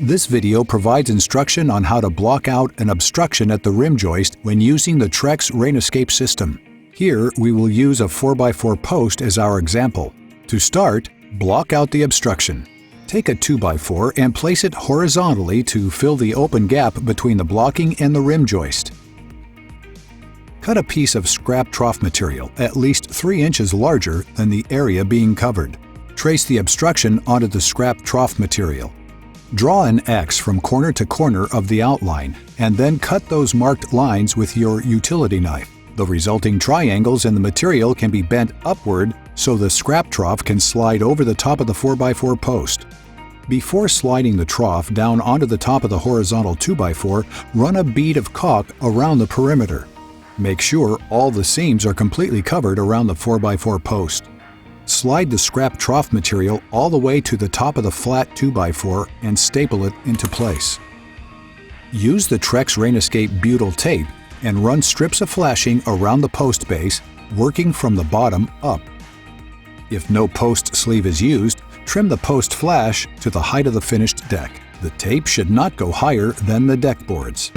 This video provides instruction on how to block out an obstruction at the rim joist when using the Trex RainEscape system. Here, we will use a 4x4 post as our example. To start, block out the obstruction. Take a 2x4 and place it horizontally to fill the open gap between the blocking and the rim joist. Cut a piece of scrap trough material at least 3 inches larger than the area being covered. Trace the obstruction onto the scrap trough material. Draw an X from corner to corner of the outline, and then cut those marked lines with your utility knife. The resulting triangles in the material can be bent upward so the scrap trough can slide over the top of the 4x4 post. Before sliding the trough down onto the top of the horizontal 2x4, run a bead of caulk around the perimeter. Make sure all the seams are completely covered around the 4x4 post. Slide the scrap trough material all the way to the top of the flat 2x4 and staple it into place. Use the Trex RainEscape butyl tape and run strips of flashing around the post base, working from the bottom up. If no post sleeve is used, trim the post flash to the height of the finished deck. The tape should not go higher than the deck boards.